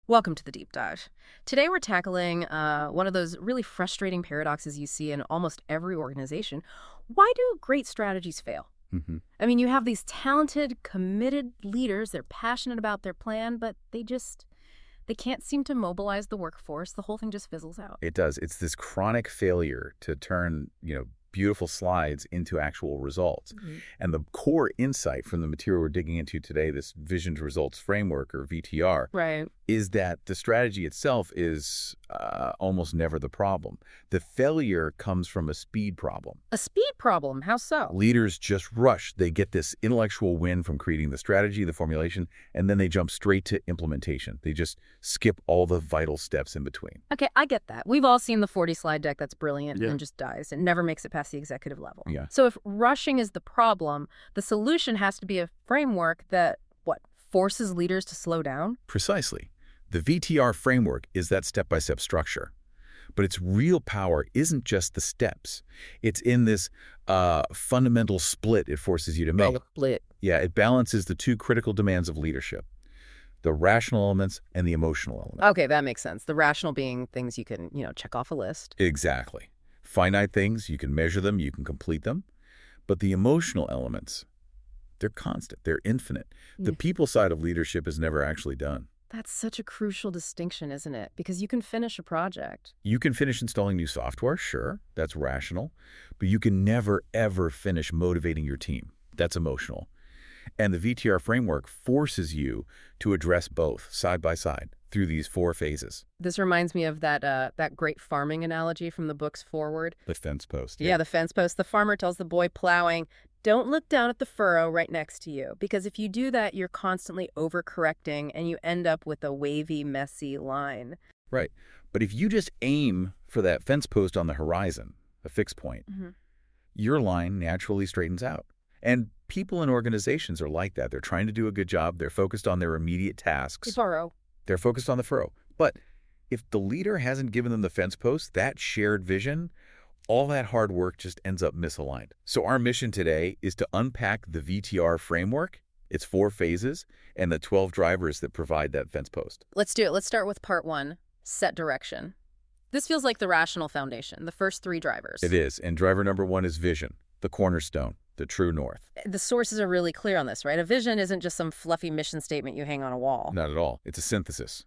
Welcome to the deep dive. Today we're tackling one of those really frustrating paradoxes you see in almost every organization. Why do great strategies fail? hmm I mean, you have these talented, committed leaders, they're passionate about their plan, but they can't seem to mobilize the workforce. The whole thing just fizzles out. It does. It's this chronic failure to turn, beautiful slides into actual results. Mhm. And the core insight from the material we're digging into today, this Vision to Results Framework, or VTR, Right. is that the strategy itself is almost never the problem. The failure comes from a speed problem. A speed problem. How so? Leaders just rush. They get this intellectual win from creating the strategy, the formulation, and then they jump straight to implementation. They just skip all the vital steps in between. Okay, I get that. We've all seen the 40 slide deck that's brilliant Yeah. and just dies. It never makes it past the executive level. Yeah. So if rushing is the problem, the solution has to be a framework that, forces leaders to slow down? Precisely. The VTR framework is that step-by-step structure. But its real power isn't just the steps. It's in this fundamental split it forces you to make. Split. Yeah, it balances the two critical demands of leadership, the rational elements and the emotional elements. Okay, that makes sense. The rational being things you can, check off a list. Exactly. Finite things, you can measure them, you can complete them. But the emotional elements, they're constant, they're infinite. The Yeah. people side of leadership is never actually done. That's such a crucial distinction, isn't it? Because you can finish a project. You can finish installing new software, sure, that's rational, but you can never, ever finish motivating your team. That's emotional. And the VTR framework forces you to address both, side by side, through these four phases. This reminds me of that great farming analogy from the book's foreword. The fence post. Yeah, the fence post. The farmer tells the boy plowing, don't look down at the furrow right next to you, because if you do that, you're constantly overcorrecting and you end up with a wavy, messy line. Right. But if you just aim for that fence post on the horizon, a fixed point, your line naturally straightens out. And people in organizations are like that. They're trying to do a good job. They're focused on their immediate tasks. Furrow. They're focused on the furrow. But if the leader hasn't given them the fence post, that shared vision, all that hard work just ends up misaligned. So our mission today is to unpack the VTR framework, its four phases, and the 12 drivers that provide that fence post. Let's do it. Let's start with part one, set direction. This feels like the rational foundation, the first three drivers. It is. And driver number one is vision, the cornerstone, the true north. The sources are really clear on this, right? A vision isn't just some fluffy mission statement you hang on a wall. Not at all. It's a synthesis.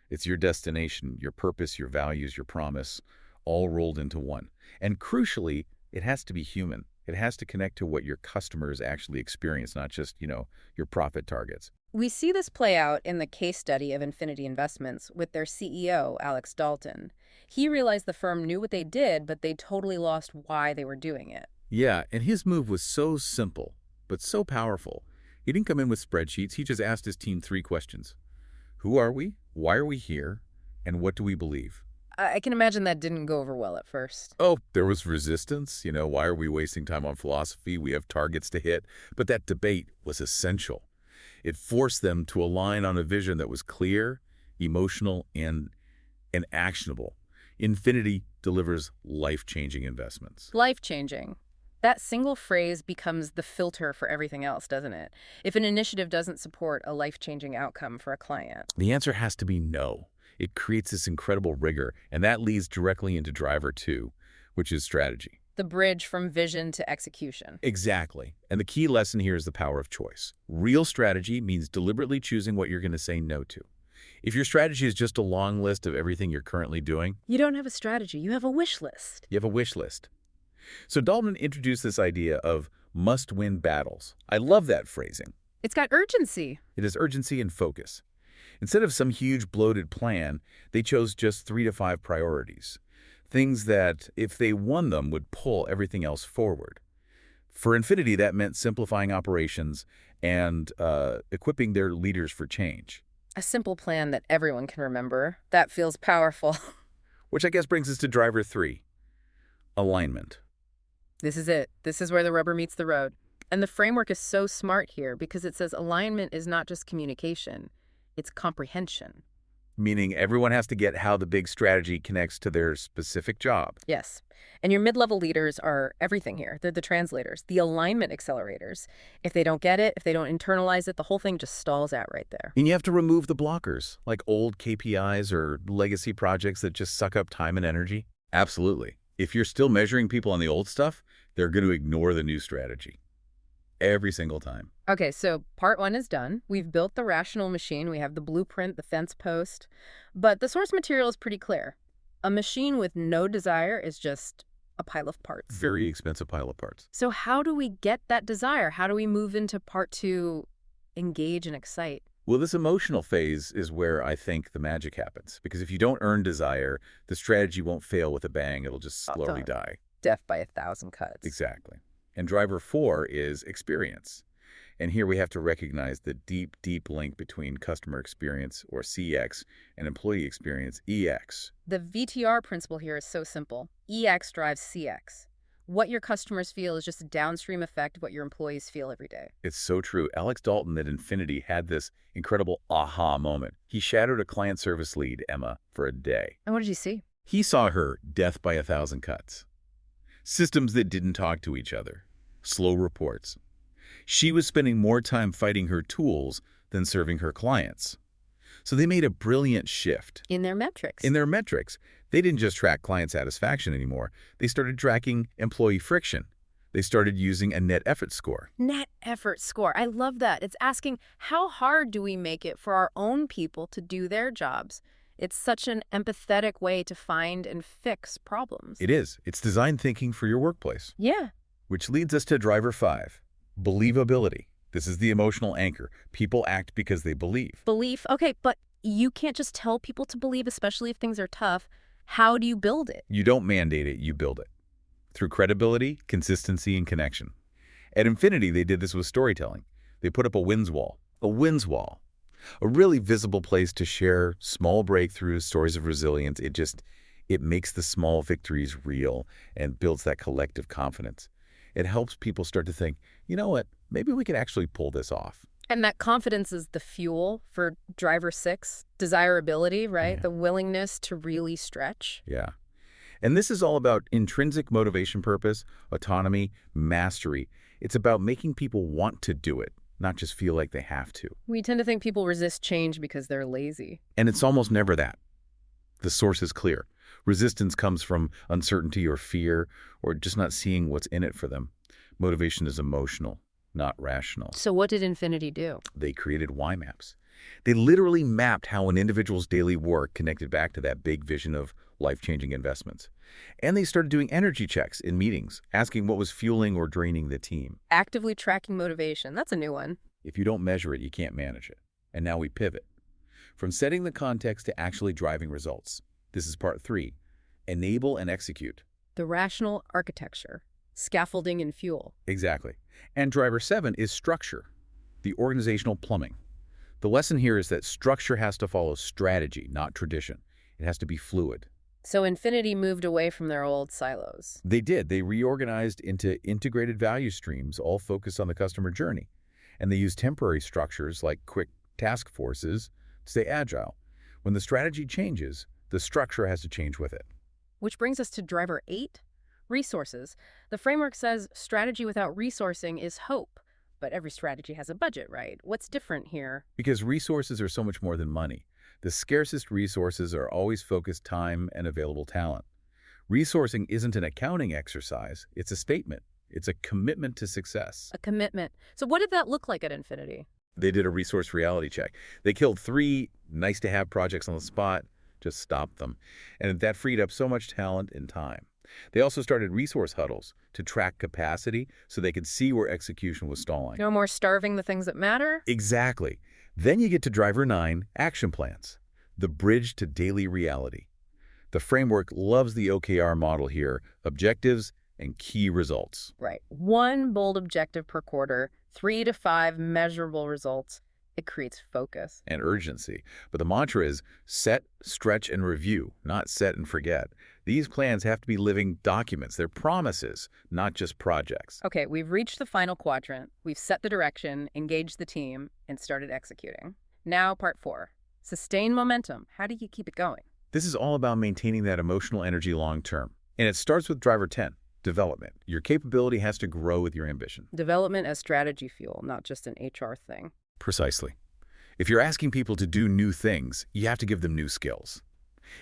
It's your destination, your purpose, your values, your promise, all rolled into one. And crucially, it has to be human. It has to connect to what your customers actually experience, not just, your profit targets. We see this play out in the case study of Infinity Investments with their CEO, Alex Dalton. He realized the firm knew what they did, but they totally lost why they were doing it. Yeah, and his move was so simple, but so powerful. He didn't come in with spreadsheets. He just asked his team three questions. Who are we? Why are we here? And what do we believe? I can imagine that didn't go over well at first. Oh, there was resistance. Why are we wasting time on philosophy? We have targets to hit. But that debate was essential. It forced them to align on a vision that was clear, emotional, and actionable. Infinity delivers life-changing investments. Life-changing. That single phrase becomes the filter for everything else, doesn't it? If an initiative doesn't support a life-changing outcome for a client. The answer has to be no. It creates this incredible rigor, and that leads directly into driver two, which is strategy. The bridge from vision to execution. Exactly. And the key lesson here is the power of choice. Real strategy means deliberately choosing what you're going to say no to. If your strategy is just a long list of everything you're currently doing, You don't have a strategy, you have a wish list. you have a wish list. So Dalton introduced this idea of must-win battles. I love that phrasing. It's got urgency. It has urgency and focus. Instead of some huge bloated plan, they chose just 3 to 5 priorities. Things that, if they won them, would pull everything else forward. For Infinity, that meant simplifying operations and equipping their leaders for change. A simple plan that everyone can remember. That feels powerful. Which I guess brings us to driver 3, alignment. This is it. This is where the rubber meets the road. And the framework is so smart here because it says alignment is not just communication, it's comprehension. meaning everyone has to get how the big strategy connects to their specific job. Yes. And your mid-level leaders are everything here. They're the translators, the alignment accelerators. If they don't get it, if they don't internalize it, the whole thing just stalls out right there. And you have to remove the blockers, like old KPIs or legacy projects that just suck up time and energy. Absolutely. If you're still measuring people on the old stuff, they're going to ignore the new strategy. Every single time. Okay, so part one is done. We've built the rational machine. We have the blueprint, the fence post. But the source material is pretty clear. A machine with no desire is just a pile of parts. Very expensive pile of parts. So how do we get that desire? How do we move into part two, engage and excite? Well, this emotional phase is where I think the magic happens. Because if you don't earn desire, the strategy won't fail with a bang. It'll just slowly die. Death by 1,000 cuts. Exactly. And driver 4 is experience. And here we have to recognize the deep, deep link between customer experience, or CX, and employee experience, EX. The VTR principle here is so simple. EX drives CX. What your customers feel is just a downstream effect of what your employees feel every day. It's so true. Alex Dalton at Infinity had this incredible aha moment. He shadowed a client service lead, Emma, for a day. And what did you see? He saw her death by 1,000 cuts. Systems that didn't talk to each other. Slow reports. She was spending more time fighting her tools than serving her clients. So they made a brilliant shift. In their metrics. In their metrics. They didn't just track client satisfaction anymore. They started tracking employee friction. They started using a net effort score. Net effort score. I love that. It's asking, how hard do we make it for our own people to do their jobs? It's such an empathetic way to find and fix problems. It is. It's design thinking for your workplace. Yeah. Which leads us to driver 5, believability. This is the emotional anchor. People act because they believe. Belief. Okay, but you can't just tell people to believe, especially if things are tough. How do you build it? You don't mandate it, you build it. Through credibility, consistency, and connection. At Infinity, they did this with storytelling. They put up a wins wall. A wins wall. A really visible place to share small breakthroughs, stories of resilience. It makes the small victories real and builds that collective confidence. It helps people start to think, you know what, maybe we could actually pull this off. And that confidence is the fuel for driver 6, desirability, right? Yeah. The willingness to really stretch. Yeah. And this is all about intrinsic motivation, purpose, autonomy, mastery. It's about making people want to do it, not just feel like they have to. We tend to think people resist change because they're lazy. And it's almost never that. The source is clear. Resistance comes from uncertainty or fear or just not seeing what's in it for them. Motivation is emotional, not rational. So what did Infinity do? They created Y maps. They literally mapped how an individual's daily work connected back to that big vision of life-changing investments. And they started doing energy checks in meetings, asking what was fueling or draining the team. Actively tracking motivation. That's a new one. If you don't measure it, you can't manage it. And now we pivot. From setting the context to actually driving results. This is part 3. Enable and execute. The rational architecture. Scaffolding and fuel. Exactly. And driver 7 is structure. The organizational plumbing. The lesson here is that structure has to follow strategy, not tradition. It has to be fluid. So Infinity moved away from their old silos. They did. They reorganized into integrated value streams, all focused on the customer journey. And they used temporary structures like quick task forces to stay agile. When the strategy changes, the structure has to change with it. Which brings us to driver 8, resources. The framework says strategy without resourcing is hope. But every strategy has a budget, right? What's different here? Because resources are so much more than money. The scarcest resources are always focused time and available talent. Resourcing isn't an accounting exercise. It's a statement. It's a commitment to success. A commitment. So what did that look like at Infinity? They did a resource reality check. They killed 3 nice-to-have projects on the spot, just stopped them. And that freed up so much talent and time. They also started resource huddles to track capacity so they could see where execution was stalling. No more starving the things that matter? Exactly. Then you get to driver 9, action plans, the bridge to daily reality. The framework loves the OKR model here, objectives and key results. Right. 1 bold objective per quarter, 3 to 5 measurable results. It creates focus. And urgency. But the mantra is set, stretch, and review, not set and forget. These plans have to be living documents. They're promises, not just projects. Okay, we've reached the final quadrant. We've set the direction, engaged the team, and started executing. Now, part 4, Sustain momentum. How do you keep it going? This is all about maintaining that emotional energy long term. And it starts with driver 10, development. Your capability has to grow with your ambition. Development as strategy fuel, not just an HR thing. Precisely. If you're asking people to do new things, you have to give them new skills.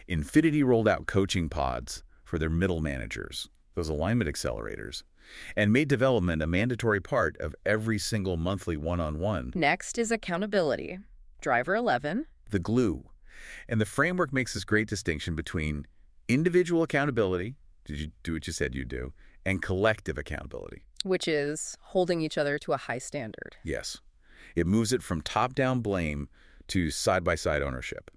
Infinity rolled out coaching pods for their middle managers, those alignment accelerators, and made development a mandatory part of every single monthly one-on-one. Next is accountability. Driver 11. The glue. And the framework makes this great distinction between individual accountability, did you do what you said you'd do, and collective accountability. Which is holding each other to a high standard. Yes. It moves it from top-down blame to side-by-side ownership.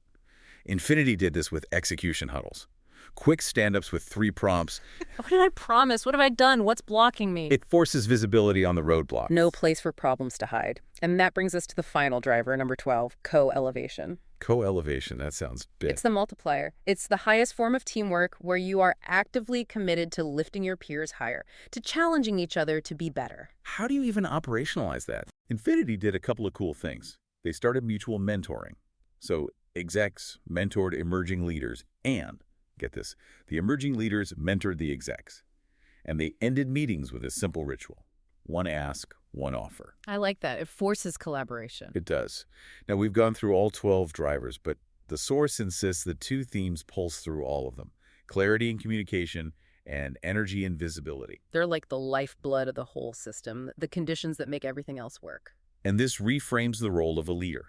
Infinity did this with execution huddles. Quick stand-ups with 3 prompts. What did I promise? What have I done? What's blocking me? It forces visibility on the roadblock. No place for problems to hide. And that brings us to the final driver, number 12, co-elevation. Co-elevation, that sounds big. It's the multiplier. It's the highest form of teamwork where you are actively committed to lifting your peers higher, to challenging each other to be better. How do you even operationalize that? Infinity did a couple of cool things. They started mutual mentoring. So execs mentored emerging leaders and, get this, the emerging leaders mentored the execs. And they ended meetings with a simple ritual. One ask, one offer. I like that. It forces collaboration. It does. Now, we've gone through all 12 drivers, but the source insists that 2 themes pulse through all of them: clarity and communication and energy and visibility. They're like the lifeblood of the whole system, the conditions that make everything else work. And this reframes the role of a leader.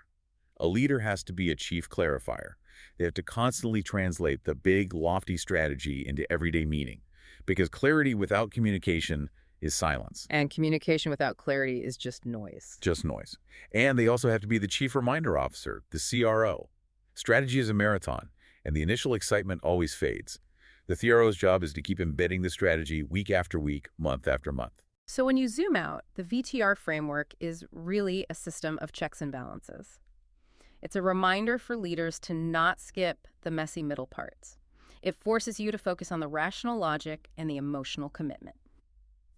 A leader has to be a chief clarifier. They have to constantly translate the big, lofty strategy into everyday meaning, because clarity without communication is silence. And communication without clarity is just noise. Just noise. And they also have to be the chief reminder officer, the CRO. Strategy is a marathon, and the initial excitement always fades. The CRO's job is to keep embedding the strategy week after week, month after month. So when you zoom out, the VTR framework is really a system of checks and balances. It's a reminder for leaders to not skip the messy middle parts. It forces you to focus on the rational logic and the emotional commitment.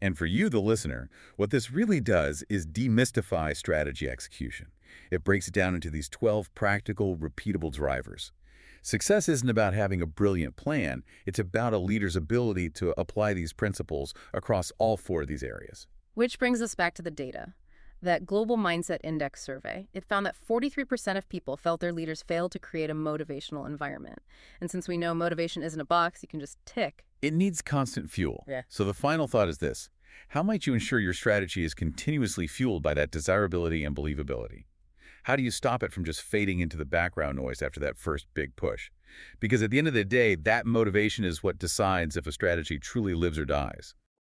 And for you, the listener, what this really does is demystify strategy execution. It breaks it down into these 12 practical, repeatable drivers. Success isn't about having a brilliant plan. It's about a leader's ability to apply these principles across all 4 of these areas. Which brings us back to the data. That Global Mindset Index survey, it found that 43% of people felt their leaders failed to create a motivational environment. And since we know motivation isn't a box you can just tick. It needs constant fuel. Yeah. So the final thought is this: how might you ensure your strategy is continuously fueled by that desirability and believability? How do you stop it from just fading into the background noise after that first big push? Because at the end of the day, that motivation is what decides if a strategy truly lives or dies.